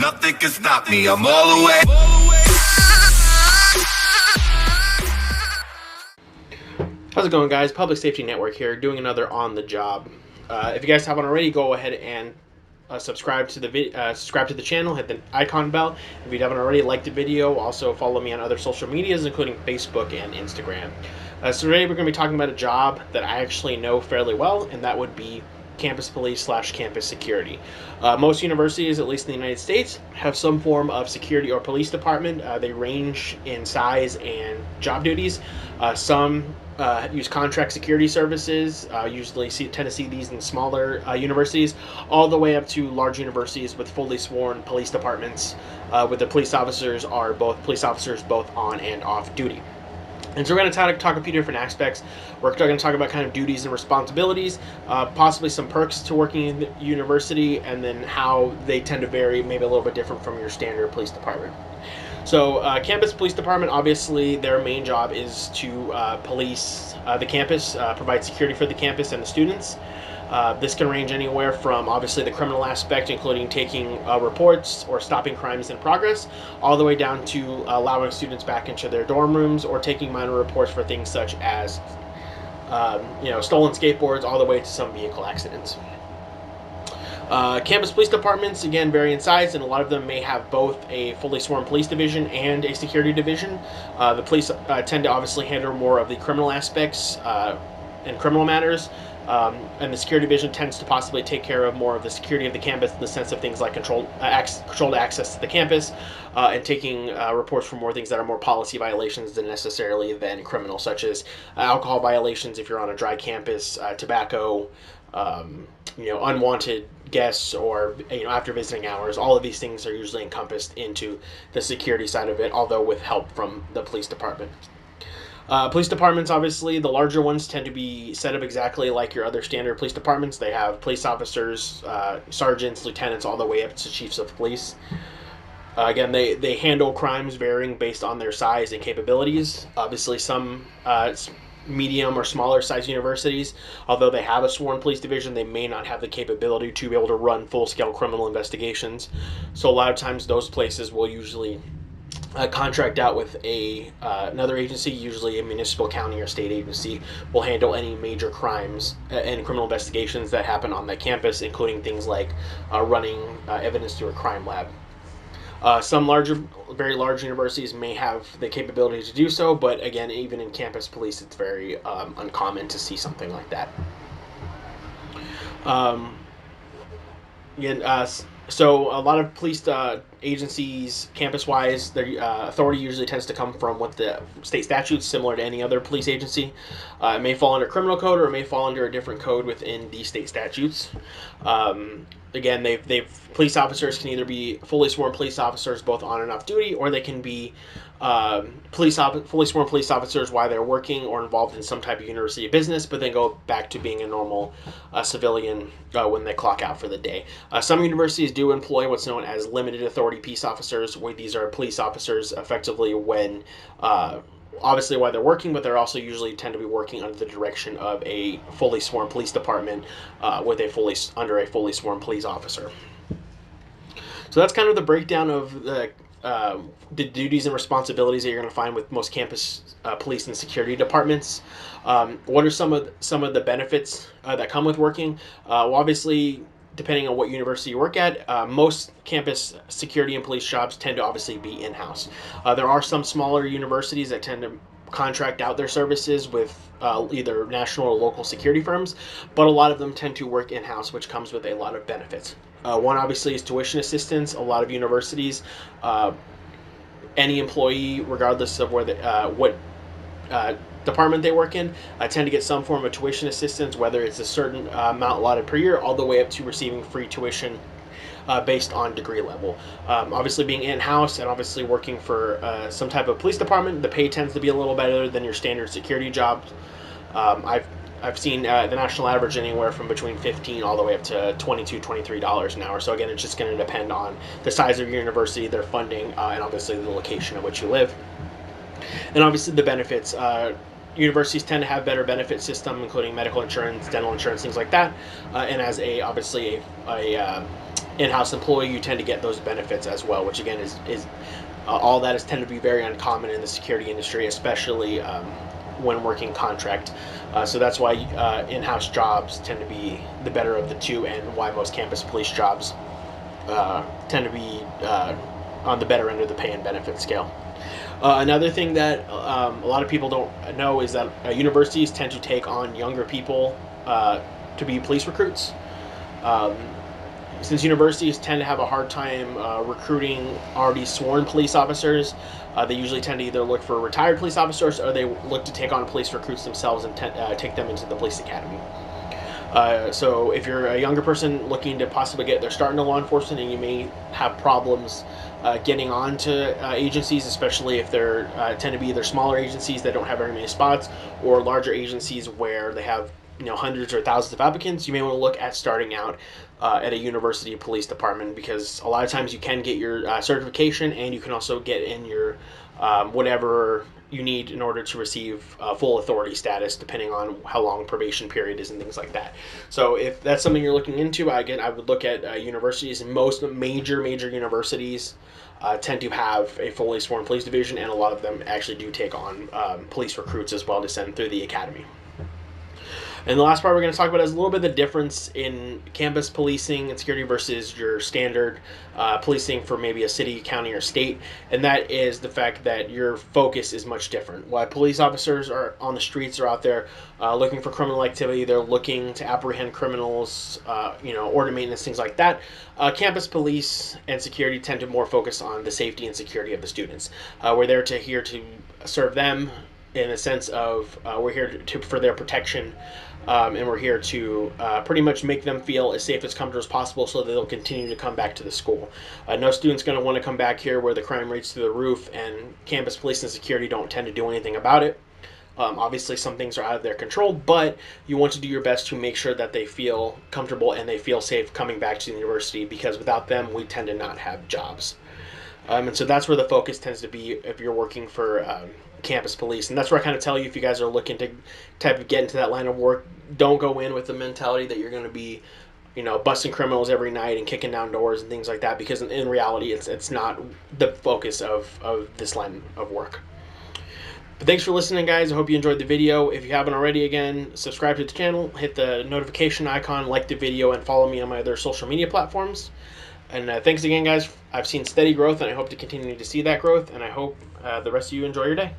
Nothing can stop me, I'm all the way. How's it going, guys? Public Safety Network here, doing another On the Job. If you guys haven't already, go ahead and subscribe to the channel, hit the icon bell. If you haven't already, like the video. Also follow me on other social medias, including Facebook and Instagram. So today we're going to be talking about a job that I actually know fairly well, and that would be campus police / campus security. Most universities, at least in the United States, have some form of security or police department. They range in size and job duties. Some use contract security services. Usually tend to see these in smaller universities, all the way up to large universities with fully sworn police departments, where the police officers are both on and off duty. And so we're going to talk a few different aspects. We're going to talk about kind of duties and responsibilities, possibly some perks to working in the university, and then how they tend to vary, maybe a little bit different from your standard police department. So campus police department, obviously their main job is to police the campus, provide security for the campus and the students. This can range anywhere from obviously the criminal aspect, including taking reports or stopping crimes in progress, all the way down to allowing students back into their dorm rooms or taking minor reports for things such as stolen skateboards, all the way to some vehicle accidents. Campus police departments, again, vary in size, and a lot of them may have both a fully sworn police division and a security division. The police tend to obviously handle more of the criminal aspects and criminal matters, and the security division tends to possibly take care of more of the security of the campus in the sense of things like controlled access to the campus, and taking reports for more things that are more policy violations than necessarily than criminal, such as alcohol violations if you're on a dry campus, tobacco, unwanted guests, or after visiting hours. All of these things are usually encompassed into the security side of it, although with help from the police department. Police departments, obviously, the larger ones tend to be set up exactly like your other standard police departments. They have police officers, sergeants, lieutenants, all the way up to chiefs of police. Again, they handle crimes varying based on their size and capabilities. Obviously, some medium or smaller size universities, although they have a sworn police division, they may not have the capability to be able to run full-scale criminal investigations. So a lot of times those places will usually contract out with another agency, usually a municipal, county, or state agency, will handle any major crimes and criminal investigations that happen on the campus, including things like running evidence through a crime lab. Some very large universities may have the capability to do so, but again, even in campus police, it's very uncommon to see something like that. So a lot of police agencies, campus-wise, their authority usually tends to come from what the state statutes, similar to any other police agency. It may fall under criminal code, or it may fall under a different code within the state statutes. Again, police officers can either be fully sworn police officers, both on and off duty, or they can be fully sworn police officers while they're working or involved in some type of university business, but then go back to being a normal civilian when they clock out for the day. Some universities do employ what's known as limited authority peace officers, where these are police officers effectively when obviously while they're working, but they're also usually tend to be working under the direction of a fully sworn police department under a fully sworn police officer. So that's kind of the breakdown of the duties and responsibilities that you're going to find with most campus police and security departments. What are some of the benefits that come with working? Well, obviously, depending on what university you work at, most campus security and police jobs tend to obviously be in-house. There are some smaller universities that tend to contract out their services with either national or local security firms, but a lot of them tend to work in-house, which comes with a lot of benefits. One obviously is tuition assistance. A lot of universities, any employee, regardless of what department they work in, tend to get some form of tuition assistance, whether it's a certain amount allotted per year, all the way up to receiving free tuition based on degree level. Obviously, being in-house and obviously working for some type of police department, the pay tends to be a little better than your standard security job. I've seen the national average anywhere from between $15 all the way up to $22, $23 an hour. So again, it's just going to depend on the size of your university, their funding, and obviously the location at which you live. And obviously the benefits. Universities tend to have better benefit system, including medical insurance, dental insurance, things like that. And as obviously a in-house employee, you tend to get those benefits as well, which again is all that is tend to be very uncommon in the security industry, especially when working contract. So that's why in-house jobs tend to be the better of the two, and why most campus police jobs tend to be on the better end of the pay and benefit scale. Another thing that a lot of people don't know is that universities tend to take on younger people to be police recruits. Um, since universities tend to have a hard time recruiting already sworn police officers, they usually tend to either look for retired police officers, or they look to take on police recruits themselves and take them into the police academy. So if you're a younger person looking to possibly get their start into law enforcement, and you may have problems getting on to agencies, especially if they're tend to be either smaller agencies that don't have very many spots, or larger agencies where they have hundreds or thousands of applicants, you may want to look at starting out at a university police department, because a lot of times you can get your certification, and you can also get in your whatever you need in order to receive full authority status, depending on how long probation period is and things like that. So if that's something you're looking into, again, I would look at universities. And most major universities tend to have a fully sworn police division, and a lot of them actually do take on police recruits as well to send through the academy. And the last part we're going to talk about is a little bit of the difference in campus policing and security versus your standard policing for maybe a city, county, or state. And that is the fact that your focus is much different. While police officers are on the streets, are out there looking for criminal activity, they're looking to apprehend criminals, order maintenance, things like that. Campus police and security tend to more focus on the safety and security of the students. We're there here to serve them, in a sense of we're here for their protection, and we're here to pretty much make them feel as safe, as comfortable as possible, so that they'll continue to come back to the school. No student's going to want to come back here where the crime rate's through the roof, and campus police and security don't tend to do anything about it. Obviously, some things are out of their control, but you want to do your best to make sure that they feel comfortable and they feel safe coming back to the university, because without them, we tend to not have jobs. And so that's where the focus tends to be if you're working for campus police. And that's where I kind of tell you, if you guys are looking to type of get into that line of work, don't go in with the mentality that you're going to be, busting criminals every night and kicking down doors and things like that, because in reality, it's not the focus of this line of work. But thanks for listening, guys. I hope you enjoyed the video. If you haven't already, again, subscribe to the channel, hit the notification icon, like the video, and follow me on my other social media platforms. And thanks again, guys. I've seen steady growth, and I hope to continue to see that growth, and I hope the rest of you enjoy your day.